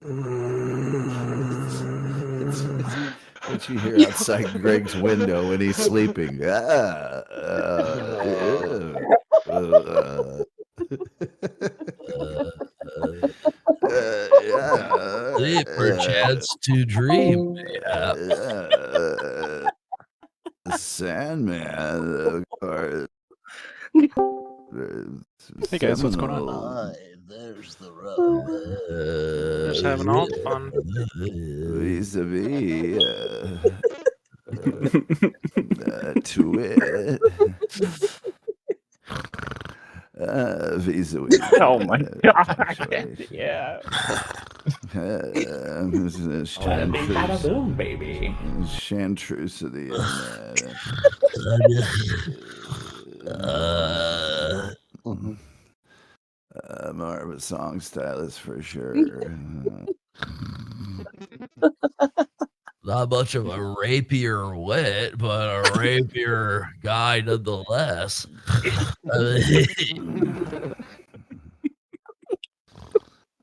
what you hear outside Greg's window when he's sleeping. Sleep or chance to dream. Sandman, of course. Hey guys, what's going on? There's the rub. Just having all the fun. Vis-a-vis to it. Vis-a-vis. Oh my god! Yeah. Bada boom, baby. Chantruse of the more of a song stylist for sure. Not much of a rapier wit, but a rapier guy nonetheless.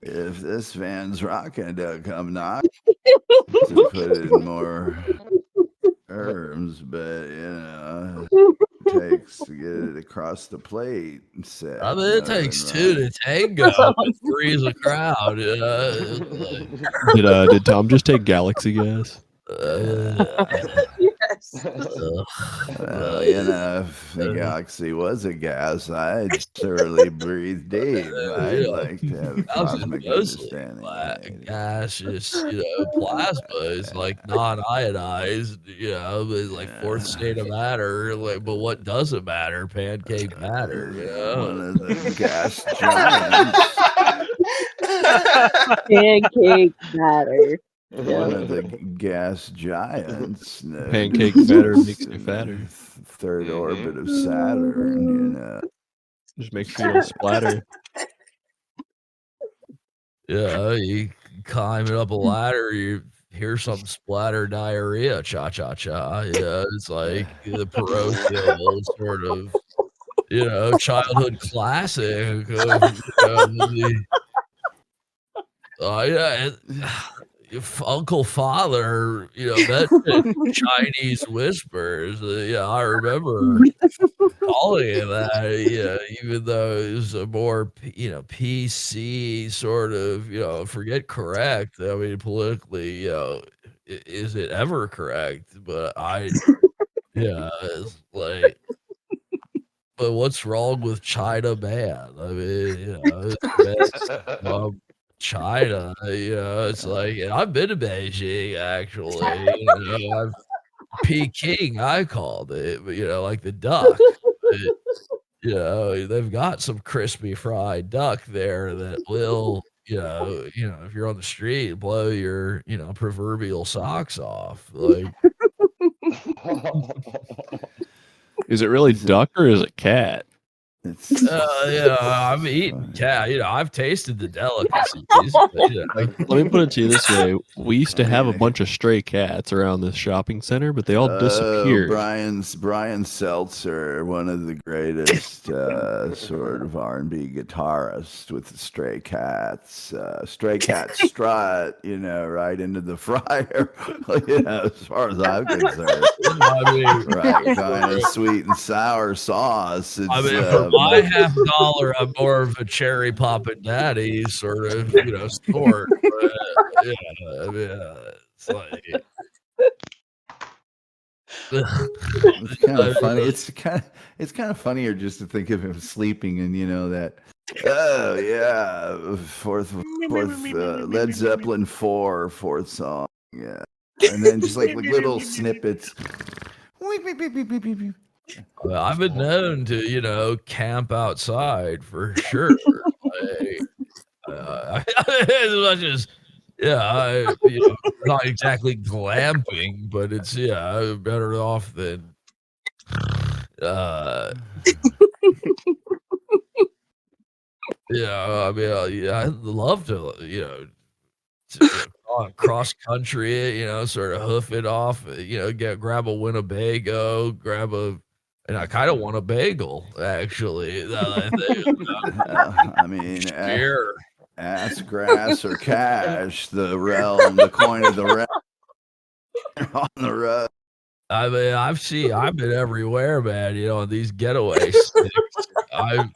If this van's rocking, don't come knock to put it in more terms, but it takes to get it across the plate. Set, I mean, it takes two to tango. It frees a crowd. Did Tom just take galaxy gas? Yes. Well, if the galaxy was a gas, I'd thoroughly breathe deep. I'd like to have cosmic understanding. Gaseous, plasma is like non-ionized, it's like fourth state of matter. But what doesn't matter? Pancake matter. One of the gas giants. Pancake matter. One of the gas giants. Pancake batter makes you fatter. Third orbit of Saturn, Just makes you feel splatter. Yeah, you climbing up a ladder, you hear something splatter diarrhea, cha-cha-cha. Yeah, it's like the parochial sort of, childhood classic of, Uncle Father, mentioned Chinese whispers. I remember calling it that, even though it was a more, PC sort of, forget correct. I mean, politically, is it ever correct? But it's like, but what's wrong with China Man? I mean, China, it's like, and I've been to Beijing actually. I've Peking, I called it, but like the duck. They've got some crispy fried duck there that will, if you're on the street, blow your, proverbial socks off. Like, is it really duck or is it cat? I'm eating cat. I've tasted the delicacies. Let me put it to you this way: we used to have a bunch of stray cats around this shopping center, but they all disappeared. Brian Seltzer, one of the greatest sort of R&B guitarists with the Stray Cats. Stray Cat strut, right into the fryer. As far as I'm concerned, right, kind of sweet and sour sauce. It's, my $50, I'm more of a cherry poppin' daddy sort of, sport. But, it's like it's kind of funny. It's kind of funnier just to think of him sleeping and that. Oh yeah, fourth Led Zeppelin 4 fourth song. Yeah, and then just like little snippets. Well, I've been known to, camp outside for sure. As much as, not exactly glamping, but it's, better off than, I'd love to, cross country, sort of hoof it off, grab a Winnebago, and I kind of want a bagel, actually. I mean, sure. ass, grass, or cash. The realm, the coin of the realm on the road. I mean, I've been everywhere, man. You know, on these getaway sticks. I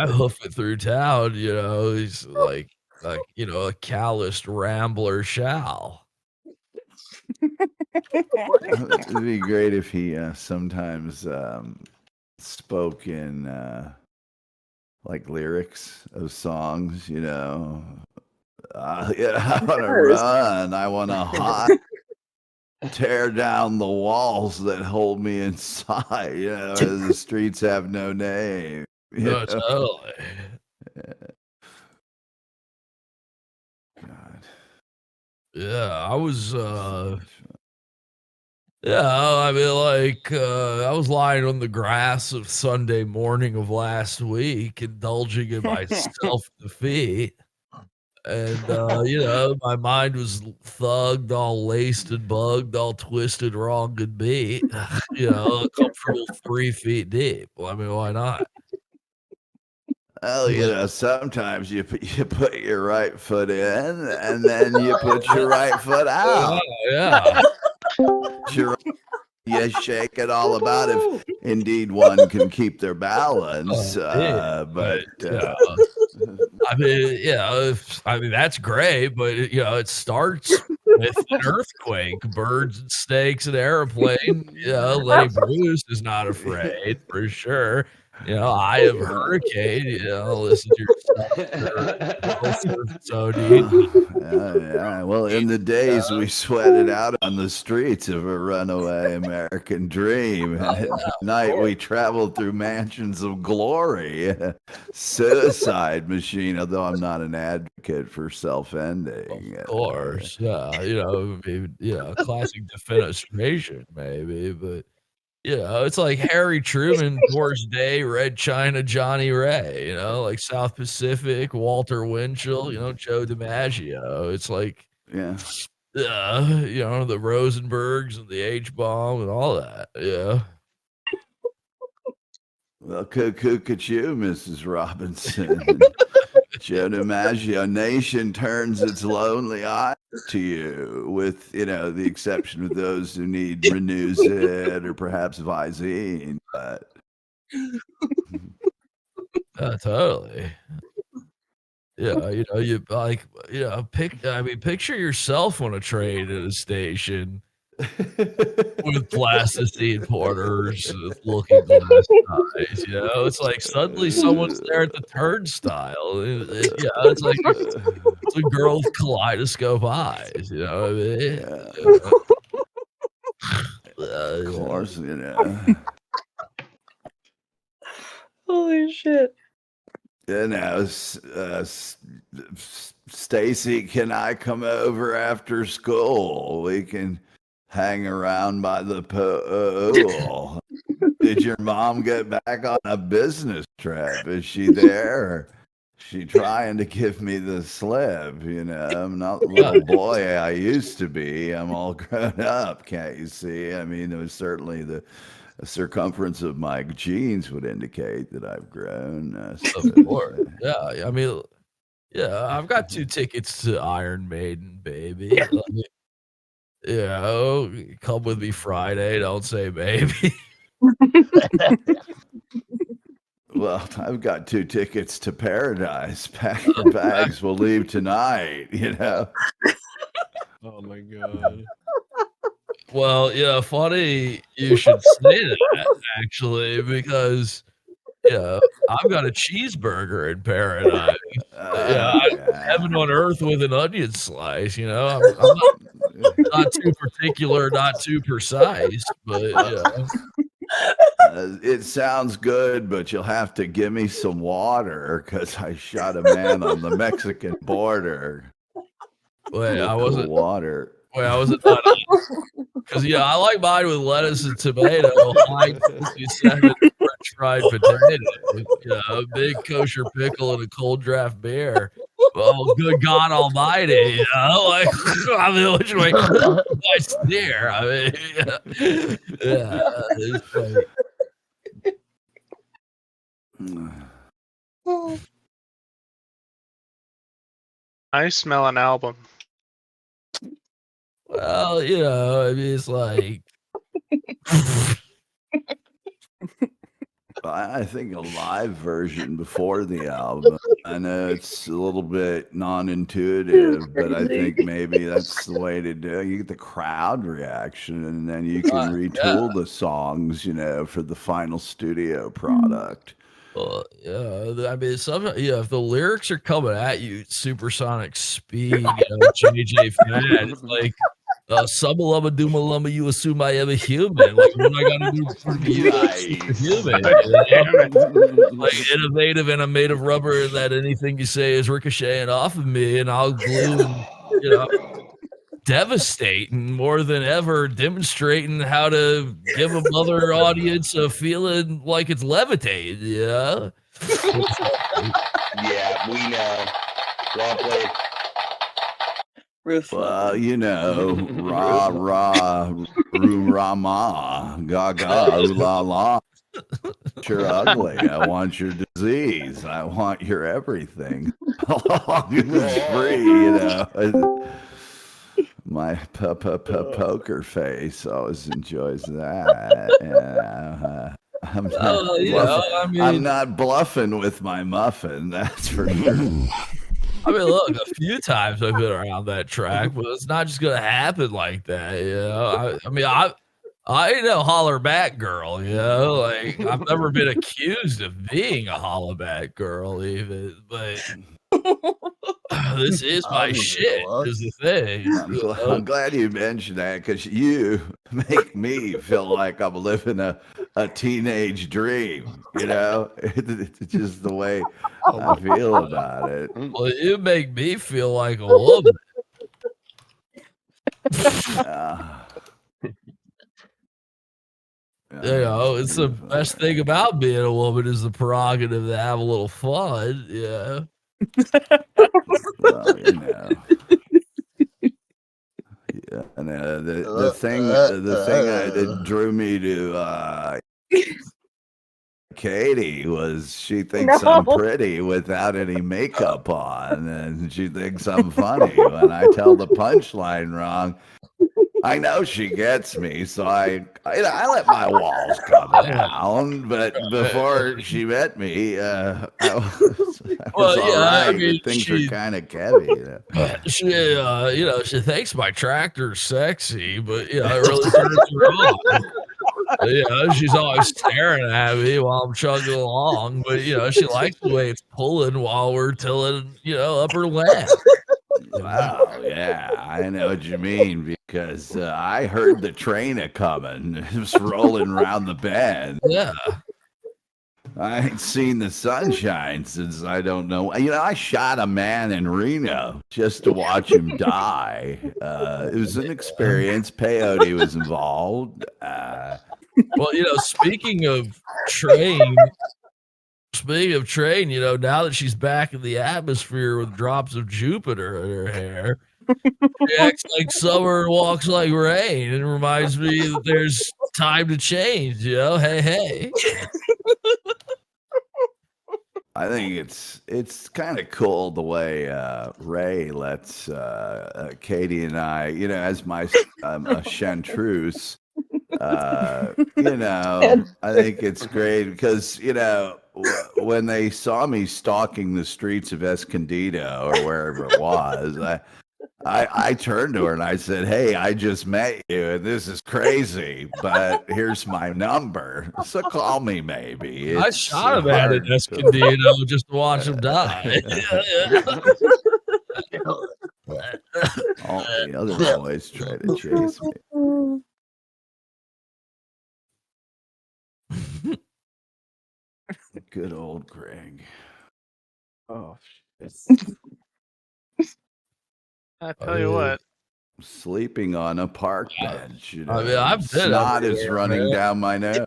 hoof it through town. You know, he's like you know, a calloused rambler shall. It'd be great if he sometimes spoke in like lyrics of songs, you know. Yeah, I want to run. I want to hide. Tear down the walls that hold me inside. You know, the streets have no name. No, totally. God. Yeah, I was. Yeah, I mean, like, I was lying on the grass of Sunday morning of last week, indulging in my self-defeat. And, you know, my mind was thugged, all laced and bugged, all twisted, wrong, and beat. You know, a comfortable 3 feet deep. Well, I mean, why not? Well, you know, sometimes you put your right foot in, and then you put your right foot out. Yeah. You shake it all about if indeed one can keep their balance. But I mean, yeah, I mean that's great, but you know, it starts with an earthquake, birds and snakes, and airplane. You know, Lenny Bruce is not afraid for sure. You know, Eye of Hurricane. You know, listen to yourself. So yeah. Well, in the days we sweated out on the streets of a runaway American dream, and at night we traveled through mansions of glory. Suicide machine. Although I'm not an advocate for self-ending. Of course, yeah. You know, maybe, classic defenestration, maybe, but. You know, it's like Harry Truman, Doris Day, Red China, Johnny Ray, you know, like South Pacific, Walter Winchell, you know, Joe DiMaggio. It's like, yeah, you know, the Rosenbergs and the H-bomb and all that. Yeah. Well, cuckoo you, Mrs. Robinson. Joe DiMaggio, nation turns its lonely eye to you, with, you know, the exception of those who need Renuzit or perhaps Visine. But Totally. Yeah, you know, you like, you know, picture yourself on a train at a station with plasticine porters, looking glass eyes. You know, it's like suddenly someone's there at the turnstile. Yeah, it's like it's a girl with kaleidoscope eyes. You know what I mean? Of course, you know. Holy shit. You know, Stacy, can I come over after school? We can hang around by the pool. Did your mom get back on a business trip? Is she there? Or is she trying to give me the slip? You know, I'm not the little boy I used to be. I'm all grown up, can't you see? I mean, it was certainly the circumference of my jeans would indicate that I've grown. Of course. Yeah, I mean, yeah, I've got 2 tickets to Iron Maiden, baby. You know, come with me Friday. Don't say maybe. Well, I've got 2 tickets to Paradise. Pack your bags. We'll leave tonight. You know. Oh my god. Well, yeah, funny you should say that, actually, because, I've got a cheeseburger in Paradise. Heaven on earth with an onion slice, you know? I'm not too particular, not too precise, but, yeah. It sounds good, but you'll have to give me some water because I shot a man on the Mexican border. Wait, I wasn't water. Wait, I wasn't because I like mine with lettuce and tomato, high 57 French fried potatoes, a big kosher pickle and a cold draft beer. Oh, good God Almighty! You know, like I mean, which way do I steer? I mean, it's like, I smell an album. Well, I mean, it's like. I think a live version before the album. I know it's a little bit non-intuitive, but I think maybe that's the way to do it. You get the crowd reaction, and then you can retool the songs, for the final studio product. Well, I mean, if the lyrics are coming at you at supersonic speed, JJ Fad, it's like, Subba Lubba Dooma Lumba, you assume I am a human. Like, what I gotta do for you human? Like, innovative, and I'm made of rubber, and that anything you say is ricocheting off of me, and I'll glue and, devastating more than ever, demonstrating how to give a mother audience a feeling like it's levitating. Yeah, we know. Well played. Well, rah rah, roo rah ma, gaga, ooh la la. You're ugly. I want your disease. I want your everything. It's free, My poker face always enjoys that. I'm not bluffing with my muffin. That's for sure. I mean, look, a few times I've been around that track, but it's not just gonna happen like that. I ain't no holler back girl. Like, I've never been accused of being a holler back girl, even, but. This is my shit, is the thing. I'm glad you mentioned that, because you make me feel like I'm living a teenage dream. It's just the way I feel about it. Well, you make me feel like a woman. It's the best thing about being a woman is the prerogative to have a little fun. Yeah. Well, yeah, and the thing that drew me to Katie was she thinks I'm pretty without any makeup on, and she thinks I'm funny when I tell the punchline wrong. I know she gets me, so I let my walls come down. But before she met me, I was all right. I mean, things were kind of heavy. She thinks my tractor's sexy, but it really turns her on. She's always staring at me while I'm chugging along, but she likes the way it's pulling while we're tilling, up her land. Wow, yeah, I know what you mean, because I heard the train coming. It was rolling around the bend. Yeah. I ain't seen the sunshine since I don't know. I shot a man in Reno just to watch him die. It was an experience. Peyote was involved. Well, speaking of train, now that she's back in the atmosphere with drops of Jupiter in her hair, she acts like summer and walks like rain. It reminds me that there's time to change, hey. I think it's kind of cool the way Ray lets Katie and I, as my chanteuse, I think it's great because, when they saw me stalking the streets of Escondido or wherever it was, I turned to her and I said, "Hey, I just met you and this is crazy, but here's my number. So call me maybe." I shot him at it, Escondido, just to watch him die. All the other boys try to chase me. Good old Greg. Oh, shit. I tell you what. Sleeping on a park bench. I mean, I've been snot is running down my nose.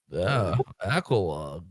Yeah, Aqualung.